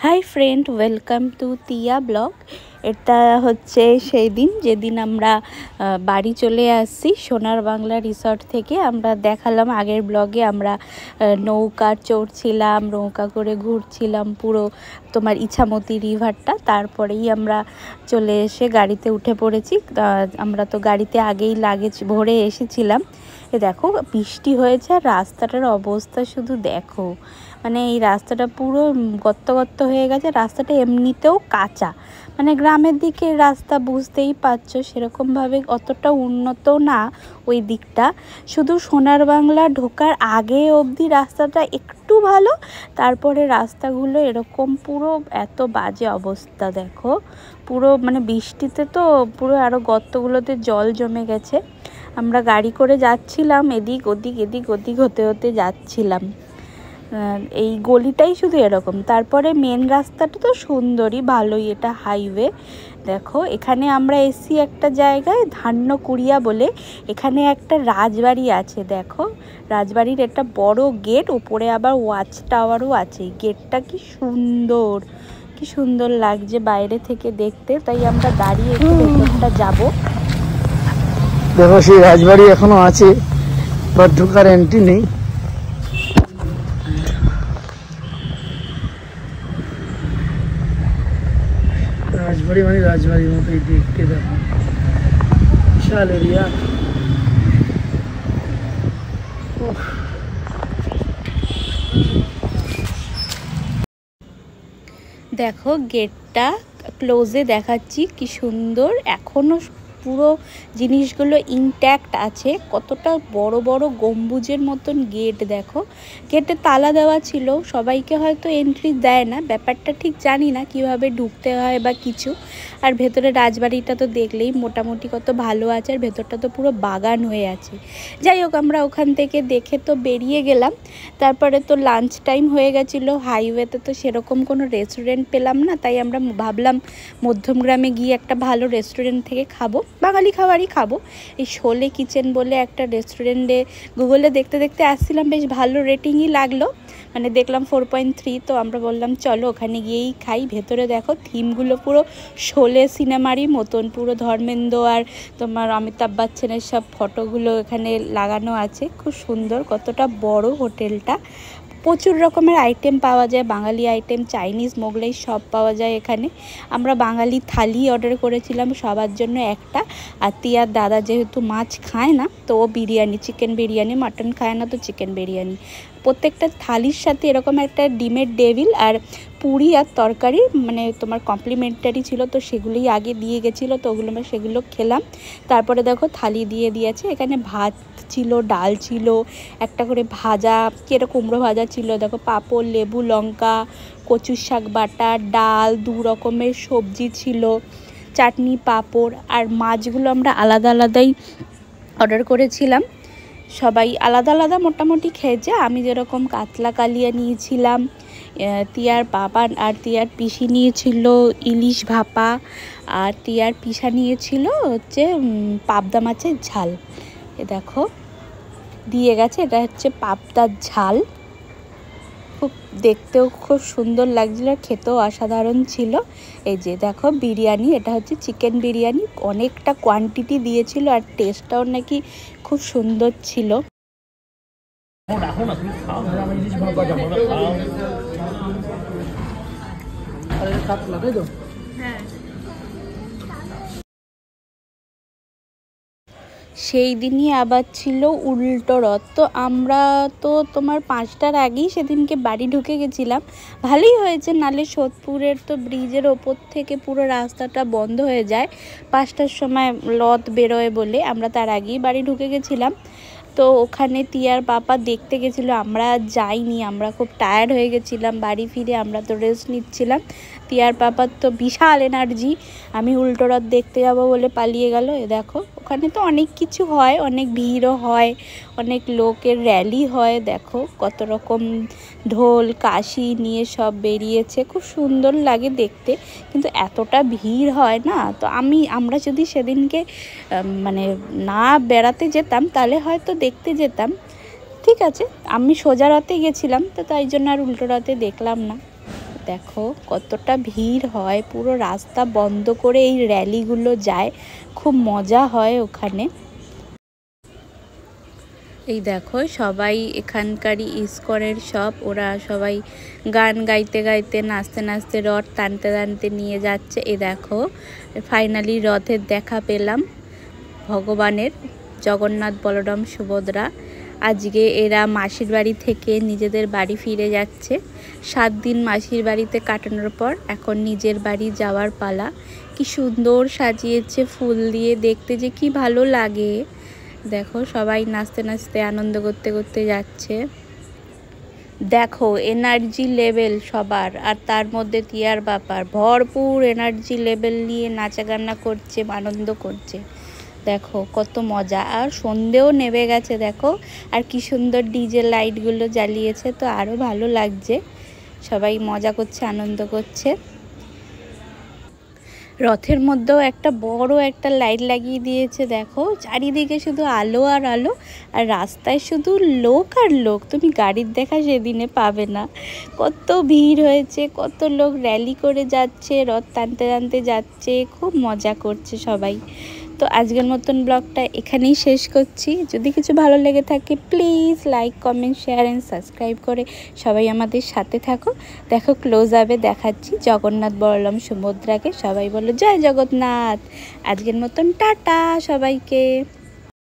Hi friend, welcome to Tiya blog. এটা হচ্ছে সেই দিন যেদিন আমরা বাড়ি চলে আসছি সোনার বাংলা রিসর্ট থেকে। আমরা দেখালাম আগের ব্লগে আমরা নৌকা চড়ছিলাম, নৌকা করে ঘুরছিলাম পুরো তোমার ইছামতি রিভারটা। তারপরেই আমরা চলে এসে গাড়িতে উঠে পড়েছি। আমরা তো গাড়িতে আগেই লাগেজ ভরে এসেছিলাম। দেখো বৃষ্টি হয়েছে আর রাস্তাটার অবস্থা শুধু দেখো, মানে এই রাস্তাটা পুরো গর্ত গর্ত হয়ে গেছে। রাস্তাটা এমনিতেও কাঁচা, মানে গ্রামের দিকে রাস্তা বুঝতেই পারছো, সেরকমভাবে অতটা উন্নত না ওই দিকটা। শুধু সোনার বাংলা ঢোকার আগে অবধি রাস্তাটা একটু ভালো, তারপরে রাস্তাগুলো এরকম পুরো এত বাজে অবস্থা। দেখো পুরো মানে বৃষ্টিতে তো পুরো আরও গর্তগুলোতে জল জমে গেছে। আমরা গাড়ি করে যাচ্ছিলাম, এদিক ওদিক হতে হতে যাচ্ছিলাম। এই গলিটাই শুধু এরকম। তারপরে মেন রাস্তাটা তো সুন্দরই, ভালোই, এটা হাইওয়ে। দেখো এখানে আমরা এসছি একটা জায়গায় ধান্যকুড়িয়া বলে, এখানে একটা রাজবাড়ি আছে। দেখো রাজবাড়ির একটা বড় গেট, উপরে আবার ওয়াচ টাওয়ারও আছে। গেটটা কি সুন্দর লাগছে বাইরে থেকে দেখতে। তাই আমরা দাঁড়িয়ে একটু ভেতরটা যাবো। দেখো সেই রাজবাড়ি এখনো আছে, বাট ঢোকার এন্ট্রি নেই। রাজবাড়ি মানে রাজবাড়ির মতোই দেখতে। দেখো বিশাল এরিয়া। দেখো গেটটা ক্লোজে দেখাচ্ছি, কি সুন্দর, এখনো পুরো জিনিসগুলো ইনট্যাক্ট আছে। কতটা বড় বড় গম্বুজের মতন গেট। দেখো গেটে তালা দেওয়া ছিল, সবাইকে হয়তো এন্ট্রি দেয় না, ব্যাপারটা ঠিক জানি না কিভাবে ঢুকতে হয় বা কিছু। আর ভেতরে রাজবাড়িটা তো দেখলেই মোটামুটি কত ভালো আছে, আর ভেতরটা তো পুরো বাগান হয়ে আছে। যাই হোক আমরা ওখান থেকে দেখে তো বেরিয়ে গেলাম। তারপরে তো লাঞ্চ টাইম হয়ে গেছিলো। হাইওয়েতে তো সেরকম কোনো রেস্টুরেন্ট পেলাম না, তাই আমরা ভাবলাম মধ্যমগ্রামে গিয়ে একটা ভালো রেস্টুরেন্ট থেকে খাবো, বাঙালি খাবারই খাবো। এই শোলে কিচেন বলে একটা রেস্টুরেন্টে গুগলে দেখতে দেখতে আসছিলাম, বেশ ভালো রেটিংই লাগলো, মানে দেখলাম 4.3। তো আমরা বললাম চলো ওখানে গিয়েই খাই। ভেতরে দেখো থিমগুলো পুরো শোলে সিনেমারই মতন, পুরো ধর্মেন্দ্র আর তোমার অমিতাভ বচ্চনের সব ফটোগুলো এখানে লাগানো আছে। খুব সুন্দর, কতটা বড় হোটেলটা। প্রচুর রকমের আইটেম পাওয়া যায়, বাঙালি আইটেম, চাইনিজ, মোগলাই সব পাওয়া যায় এখানে। আমরা বাঙালি থালি অর্ডার করেছিলাম সবার জন্য একটা। আর তিয়ার দাদা যেহেতু মাছ খায় না, তো ও বিরিয়ানি, চিকেন বিরিয়ানি, মাটন খায় না তো চিকেন বিরিয়ানি। প্রত্যেকটা থালির সাথে এরকম একটা ডিমের ডেভিল আর পুরি আর তরকারি মানে তোমার কমপ্লিমেন্টারি ছিল, তো সেগুলোই আগে দিয়ে গেছিলো, তো ওগুলো আমরা সেগুলো খেলাম। তারপরে দেখো থালি দিয়ে দিয়েছে, এখানে ভাত ছিল, ডাল ছিল, একটা করে ভাজা, কেটে কুমড়ো ভাজা ছিল, দেখো পাঁপড়, লেবু, লঙ্কা, কচুর শাক বাটা, ডাল, 2 রকমের সবজি ছিল, চাটনি, পাঁপড়। আর মাছগুলো আমরা আলাদা আলাদাই অর্ডার করেছিলাম, সবাই আলাদা আলাদা মোটামুটি খেয়েছে। আমি যেরকম কাতলা কালিয়া নিয়েছিলাম, তিয়ার বাবা আর তিয়ার পিসি নিয়েছিল ইলিশ ভাপা, আর তিয়ার পিসা নিয়েছিল হচ্ছে পাবদা মাছের ঝাল। এ দেখো দিয়ে গেছে, এটা হচ্ছে পাবদার ঝাল। খুব দেখতেও খুব সুন্দর লাগছিল, খেতেও অসাধারণ ছিল। এই যে দেখো বিরিয়ানি, এটা হচ্ছে চিকেন বিরিয়ানি, অনেকটা কোয়ান্টিটি দিয়েছিল আর টেস্টটাও নাকি খুব সুন্দর ছিল। সেই দিনই আবার ছিল উল্টো রথ। তো আমরা তো তোমার 5টার আগেই সেদিনকে বাড়ি ঢুকে গেছিলাম। ভালোই হয়েছে, নালে সোদপুরের তো ব্রিজের ওপর থেকে পুরো রাস্তাটা বন্ধ হয়ে যায় 5টার সময় রথ বেরোয় বলে। আমরা তার আগেই বাড়ি ঢুকে গেছিলাম। তো ওখানে তিয়ার বাবা দেখতে গেছিলো, আমরা যাইনি, আমরা খুব টায়ার্ড হয়ে গেছিলাম। বাড়ি ফিরে আমরা তো রেস্ট নিচ্ছিলাম। তিয়ার বাবার তো বিশাল এনার্জি, আমি উল্টো রথ দেখতে যাবো বলে পালিয়ে গেল। এ দেখো ওখানে তো অনেক কিছু হয়, অনেক ভিড়ও হয়, অনেক লোকের র্যালি হয়। দেখো কত রকম ঢোল কাশি নিয়ে সব বেরিয়েছে, খুব সুন্দর লাগে দেখতে, কিন্তু এতটা ভিড় হয় না। তো আমরা যদি সেদিনকে মানে না বেড়াতে যেতাম তাহলে হয়তো দেখতে যেতাম, ঠিক আছে। আমি সোজা রথে গেছিলাম, তো তাই জন্য আর উল্টো রথে দেখলাম না। দেখো কতটা ভিড় হয়, পুরো রাস্তা বন্ধ করে এই র্যালিগুলো যায়, খুব মজা হয় ওখানে। এই দেখো সবাই এখানকারই ইস্কনের সব, ওরা সবাই গান গাইতে গাইতে নাচতে নাচতে রথ টানতে টানতে নিয়ে যাচ্ছে। এই দেখো ফাইনালি রথের দেখা পেলাম ভগবানের, জগন্নাথ বলরাম সুভদ্রা। আজকে এরা মাসির বাড়ি থেকে নিজেদের বাড়ি ফিরে যাচ্ছে। 7 দিন মাসির বাড়িতে কাটানোর পর এখন নিজের বাড়ি যাওয়ার পালা। কি সুন্দর সাজিয়েছে ফুল দিয়ে, দেখতে যে কি ভালো লাগে। দেখো সবাই নাচতে নাচতে আনন্দ করতে করতে যাচ্ছে। দেখো এনার্জি লেভেল সবার, আর তার মধ্যে টিয়ার বাপার ভরপুর এনার্জি লেভেল নিয়ে নাচা গানা করছে, আনন্দ করছে। দেখো কত মজা, আর সন্ধেও নেমে গেছে দেখো, আর কি সুন্দর ডিজে লাইটগুলো জ্বালিয়েছে, তো আরও ভালো লাগছে। সবাই মজা করছে, আনন্দ করছে। রথের মধ্যেও একটা বড় একটা লাইট লাগিয়ে দিয়েছে, দেখো চারিদিকে শুধু আলো আর আলো, আর রাস্তায় শুধু লোক আর লোক, তুমি গাড়ির দেখা সেদিনে পাবে না। কত ভিড় হয়েছে, কত লোক র্যালি করে যাচ্ছে, রথ টানতে টানতে যাচ্ছে, খুব মজা করছে সবাই। তো আজকের মতন ব্লগটা এখানেই শেষ করছি। যদি কিছু ভালো লেগে থাকে please like comment share and subscribe করে সবাই আমাদের সাথে থাকো। দেখো ক্লোজ আপে দেখাচ্ছি জগন্নাথ বলরাম সুভদ্রাকে। সবাই বলো জয় জগন্নাথ। আজকের মতন টাটা সবাইকে।